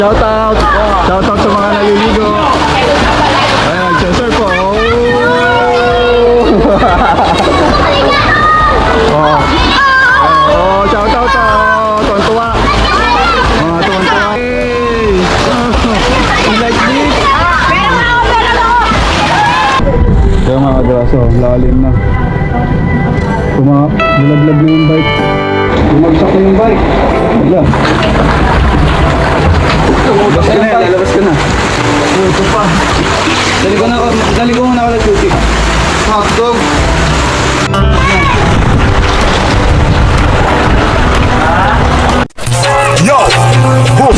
Shout out! Shout out sa mga naliligo. Ayan, nagsasurf po. Oh. Oh, shout out sa tuwan-tuwa. Mga tuwan-tuwa. Hey! You like this? Kaya mga kadraso, lalim na. Bulaglag na yung bike. Bumagsak na yung bike. Wala. Lalabas ka na, lalabas ka na. Ito pa. Dali ko muna ako nag-duty. Hotdog. Yo! Boom!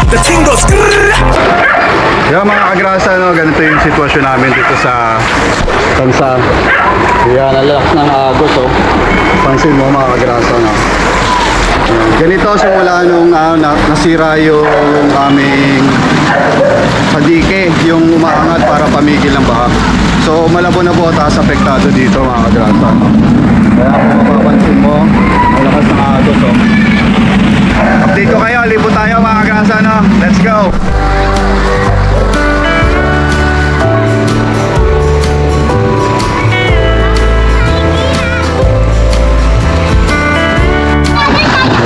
The king goes Kaya mga kagrasa, no, ganito yung sitwasyon namin dito sa Tansa. Kaya nalalakas ng agos, oh. Pansin mo mga kagrasa, no. Ganito simula nung nasira yung aming padike, yung umaangat para pamigil ng baha. So malabo na po taas apektado dito mga kagrasa, no. Kaya kung mapapansin mo, malakas ng agos, oh. Update ko kayo, libo tayo mga kagrasa, no. Let's go!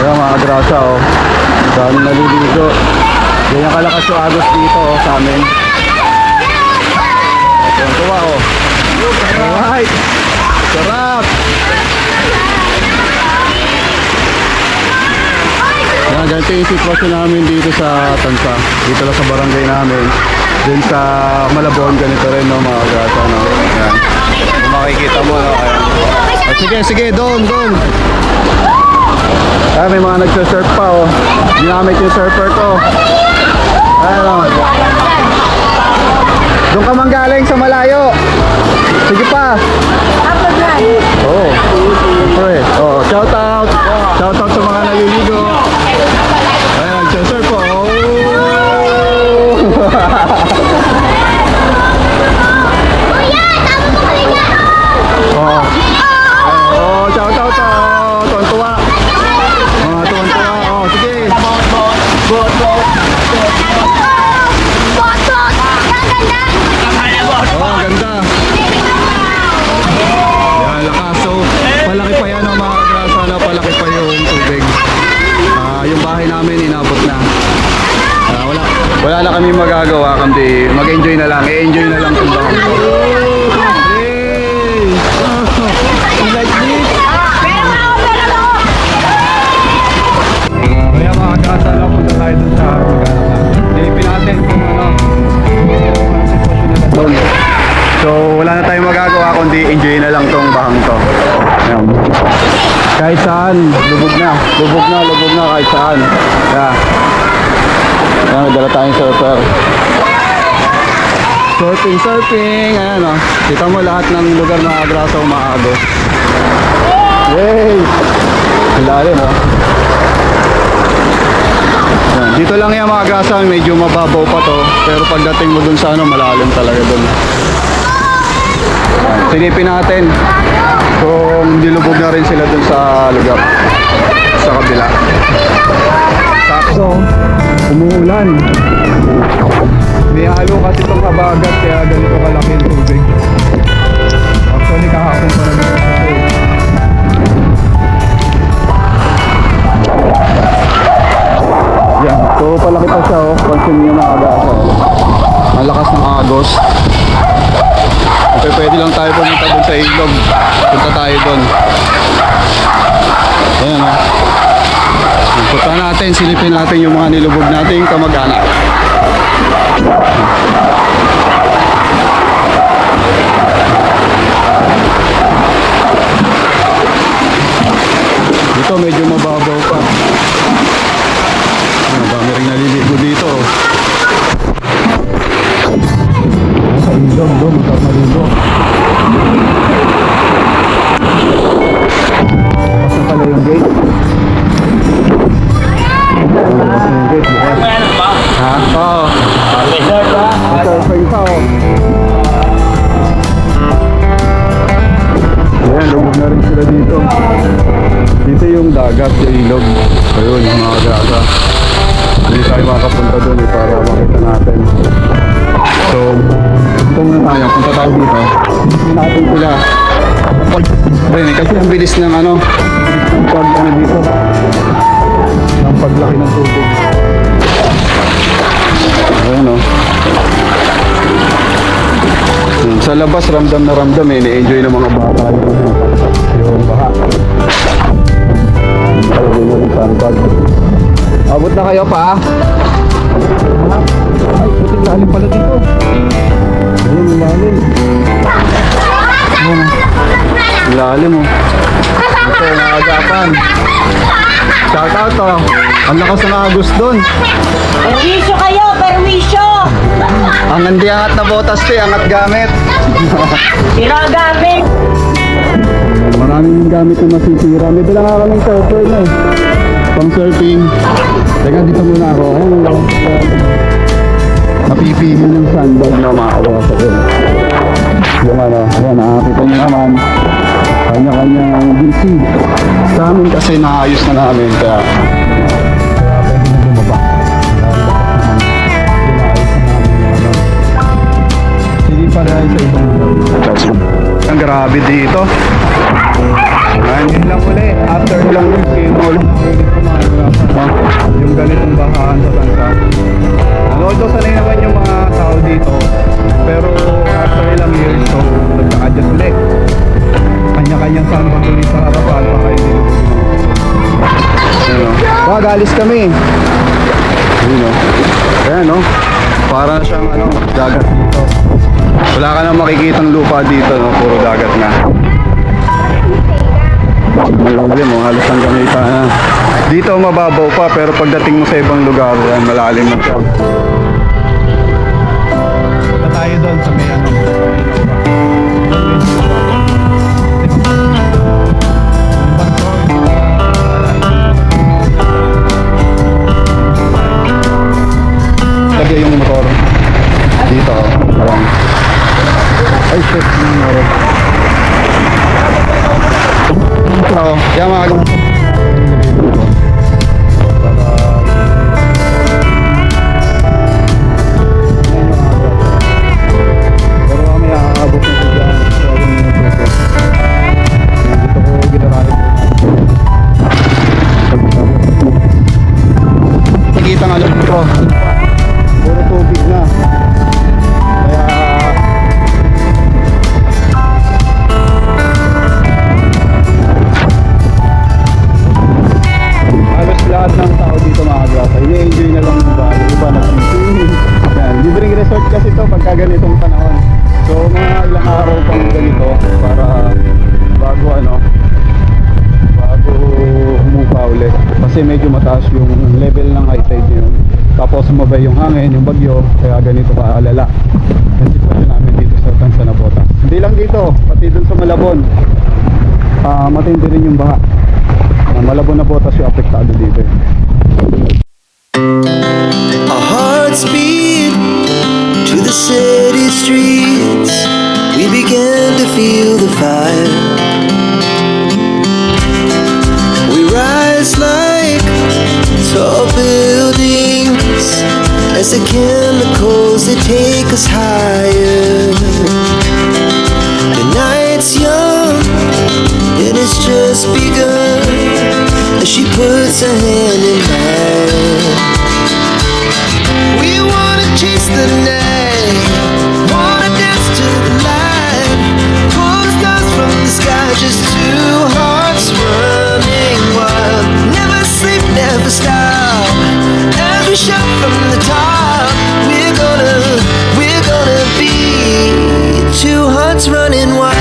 Ayan mga kagrasa, oh. Dami naliligo. Ganyan kalakas yung agos dito, oh, sa amin. Ayan, tuwa, oh. Alright! Sarap! Ayan, ganito yung sitwasyon namin dito sa Tansa. Dito lang sa barangay namin. Dun sa Malabon, ganito rin, no, mga kagrasa, no. Ayan. Kung makikita mo, no. Ayan. Sige, sige, doon. Ah, may mga nagsasurf pa, oh. Ginamit yung surfer ko. Ano? Doon ka manggaling sa malayo. Sige pa. Oo. Siyempre. Oh, shout out. Shout out sa mga naliligo. Ayan, nagsasurf po. Oh. Oh. Oh, shout out sa tuwan-tuwa. Mga tuwan-tuwa. Oh, sige. Oh, ang ganda. Yan, lakas. So, palaki pa yan, oh, mga kagrasa, na palaki pa yung tubig. Yung bahay namin inabot na. Wala na kami magagawa kundi mag-enjoy na lang. I-enjoy na lang kung bakit. Hey! You like this? Kaya mga kagrasa, na punta tayo dun sa Maganakan. Silipin natin kung ano sitwasyon nila doon. So wala na tayong magagawa kundi enjoy na lang tong bahang to. Ayan. Kahit saan, lubog na kahit saan. Yeah. Ayan, dala tayong surfer. Surfing, ayan, oh. Kita mo lahat ng lugar na kagrasa umaagos. Yay! Ilalim, oh. Ayan. Dito lang yan mga kagrasa, medyo mababaw pa to. Pero pagdating mo dun sa ano, malalim talaga dun. Silipin natin kung dilubog na rin sila dun sa lugar sa kabila. Sakso, umuulan. May halo kasi itong habagat kaya ganito kalaki yung tubig. Actually kahapon pa naman ito. Yan, so palaki pa siya, oh. Pansin nyo mga agasa. Ang lakas ng agos. Okay, pwede lang tayo pumunta dun sa ilog. Punta tayo dun. Ayan, oh. Punta natin, silipin natin yung mga nilubog nating kamag-anak. Dito medyo mababaw pa. Madami rin naliligo dito. Sa ilog doon, magkamalilo. Pas na pala yung gate. Pas na yung gate, bukas. Ha? Oo. Surfing pa, oh. Ayan, lubog na rin sila dito. Dito yung dagat, yung ilog. Ayun, mga kagrasa. Kasi ang bilis ng ano, dito. Ang paglaki ng tubig. Ayan o. Sa labas, ramdam na ramdam eh. Ni-enjoy ng mga bata yung baha. Abot na kayo pa? Ay, puting lalim pala dito. Ayun, ang lalim. Ayun, ang lalim oh. Ito, mga agapan. Shout out to. Ang lakas ng agos doon. Perwisyo kayo, perwisyo! Ang hindi angat na botas to, angat gamit. Sinagamit! Maraming gamit na masisira. May dala nga kaming surfer na eh. Pang surfing. Teka, dito muna ako. Ayun, napipili ng sandbag na makakawasa ko. Yung ano, ayan, nakakita nyo naman. Kanya-kanyang DC. Sa amin kasi naayos na namin. Kaya pwede na bumaba. Sige pa dahil sa ibang ang grabe dito. Yun lang ulit. After ilang weeks, kayo ulit yung ganitong bahaan sa bansa. Although sanay naman yung mga tao dito, pero after ilang years, so nagka-adjust ulit. Kanya-kanyang sandbag ulit sa harapan pa kayo dito. Galis kami. Yun o. Ayan o. Para siyang ano, dagat dito. Wala ka nang makikitang lupa dito, no? Puro dagat na. Malalim mo, halos hanggang may na. Dito mababaw pa, pero pagdating mo sa ibang lugar, yan, malalim na siya. Punta tayo doon sa may ano. Lagay yung motor dito, parang ay shit, yung motor. Oo, yan mga pero mamaya aabot na siya dyan. Dito ko ginarali nakikita nga lang ito puro tubig na kaya lahat ng tao dito maagrasa. Ini-enjoy na lang yung bahay. Iba nag-swimming. Yan. Libreng resort kasi ito pagka ganitong panahon. So mga ilang araw pang ganito para bago ano, bago humupa ulit. Kasi medyo mataas yung level ng high tide yun. Tapos sumabay yung hangin, yung bagyo. Kaya ganito kaalala. Yung sitwasyon namin dito sa Tansa na Botas. Hindi lang dito, pati dun sa Malabon. Matindi rin yung baha. Malabon na Botas yung apektado dito. Our hearts beat to the city streets. We began to feel the fire. We rise like tall buildings as the chemicals they take us higher. The night's young, it has just begun as she puts her hand in mine. We wanna chase the night, wanna dance to the light, pull the stars from the sky, just two hearts running wild. Never sleep, never stop, as we shout from the top. We're gonna be two hearts running wild.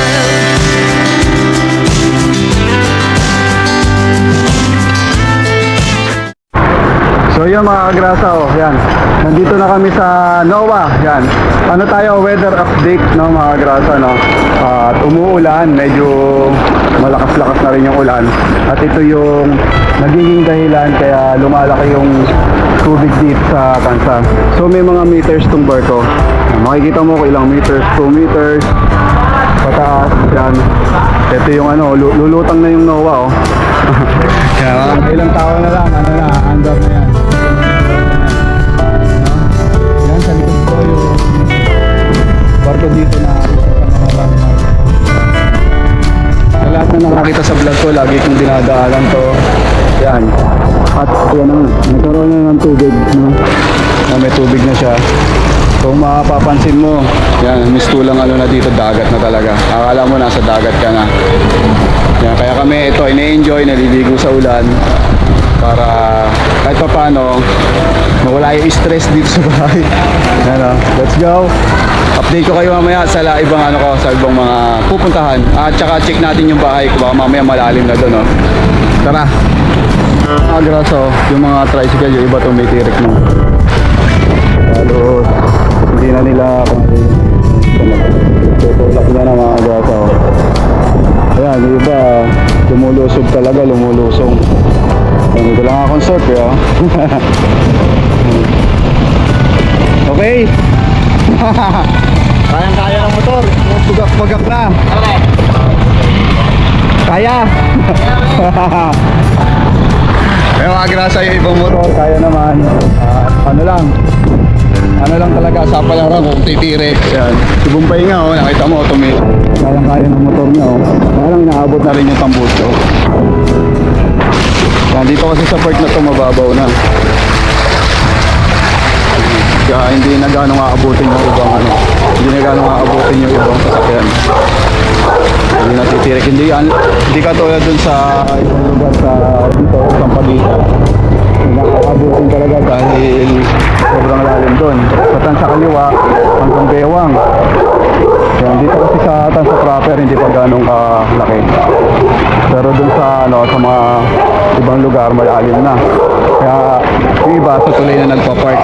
So yun mga kagrasa, oh, yan. Nandito na kami sa NOAA, yan. Ano tayo, weather update, no mga kagrasa, no. At umuulan, medyo malakas-lakas na rin yung ulan. At ito yung nagiging dahilan kaya lumalaki yung tubig dito sa Tansa. So may mga meters tong barko. Makikita mo kung ilang meters, 2 meters, pataas, yan. Ito yung ano, lulutang na yung NOAA, oh. Kaya ilang tao na lang, ano na, andar na yan. Yan, sa likod ko yung barko dito na sa mga landmark. Sa lahat na nakakita lagi kong dinadaanan to. Yan. At yan na, nagkaroon na ng tubig. No? May tubig na siya. Kung mapapansin mo, yan, mistulang ano na dito, dagat na talaga. Akala mo nasa dagat ka na. Yan, kaya kami ito, ine-enjoy, naliligo sa ulan. Para kahit pa paano, mawala yung stress dito sa bahay. Yan o, let's go. Update ko kayo mamaya sa ibang ano ko, sa ibang mga pupuntahan. At saka check natin yung bahay ko, baka mamaya malalim na doon. Tara. Agraso, yung mga tricycle, yung iba tumitirik mo. Lalo, hindi na nila tutulak na ng mga agraso. Ayan, yung iba, lumulusog talaga, lumulusong. Hindi lang akong surf, ya. Okay. Kayang-kaya ng motor. Tugak-tugak na. Kaya. Pero agrasa yung ibang motor, kaya naman. Ano lang talaga, sa palaran kung titirik. Yan. Si Bumpay nga, oh, nakita mo, kayang-kaya ng motor niya. Oh. Parang inaabot na rin yung tambuso. Yan, dito kasi sa part na ito, mababaw na. Kaya hindi na gano'ng aabutin yung ibang ano. Hindi na gano'ng aabutin yung ibang sasakyan. Hindi natitirik. Hindi katulad dun sa ibang lugar sa dito, sa Pampagita. Nakakabutin talaga dahil sobrang lalim dun. Sa Tansa Kaliwa, hanggang Bewang. Yan, dito kasi sa Tansa proper, hindi pa gano'ng kalaki. Pero dun sa, sa mga ibang lugar, malalim na. Kaya yung iba sa tuloy na nagpa-park.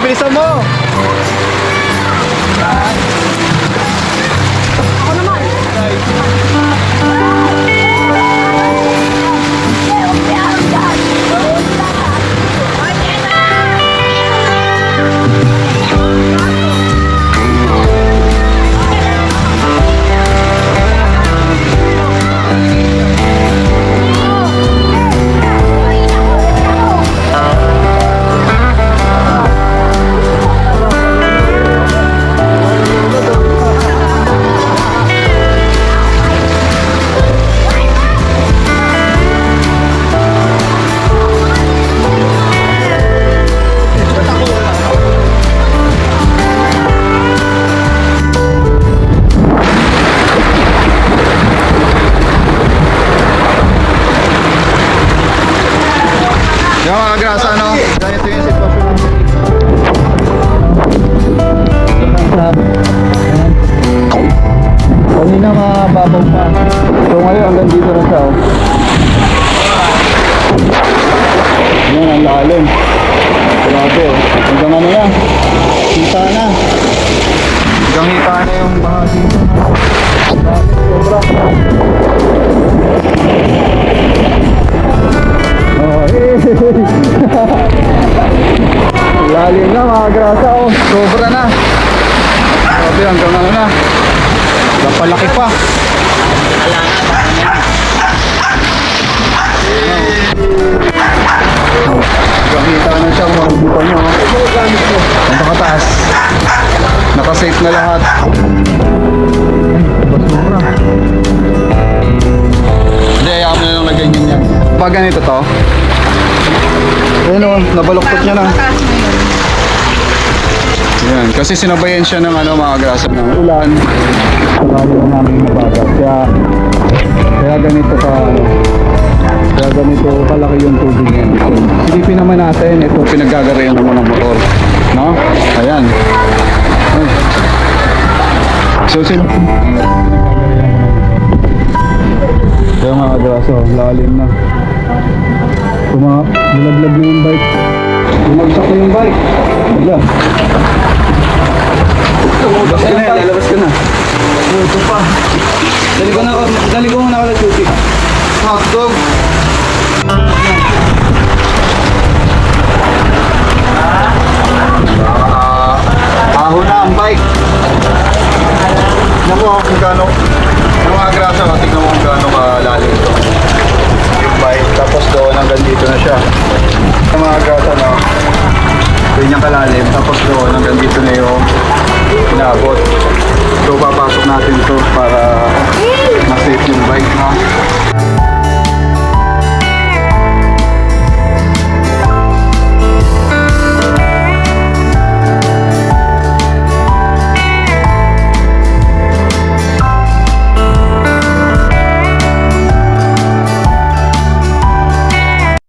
Bilisan mo! Ako naman. Yung mga grasa, no? Ganito yung sitwasyon. Kanina mababaw pa. So ngayon hanggang dito na siya. Yan, ang lalim. Grabe, oh. Hanggang ano na. Hita na. Hanggang hita na yung bahagi. Sobra. Lalim na mga grasa, oh. Sobra na. Grabe, hanggang ano na. Napalaki pa. Nakita na siya, mabubutan nyo. Ang nakataas. Nakasafe na lahat. Basura. Hindi, ayaw mo na lang na ganyan yan. Pag ganito to, ayun o, nabaluktot niya na. Yan, kasi sinabayan siya ng ano mga grasa ng ulan. Sakali lang namin mabagat. Kaya ganito ka ano. Kaya ganito kalaki yung tubig niya. Silipin naman natin, ito pinaggagarayan naman ng motor. No? Ayan. Ay. So kaya mga kadraso, lalim na. Nilaglag na yung bike. Bumagsak na yung bike. Wala. Lalabas ka na, lalabas ka na. Ito pa. Dali ko muna ako ng tubig. Hotdog. Aho na ang bike. Tignan mo kung gaano. Yung mga grasa, tignan mo kung gaano kalalim ito. Yung bike, tapos doon hanggang dito na siya. Yung mga grasa, no? Ganyan kalalim, tapos doon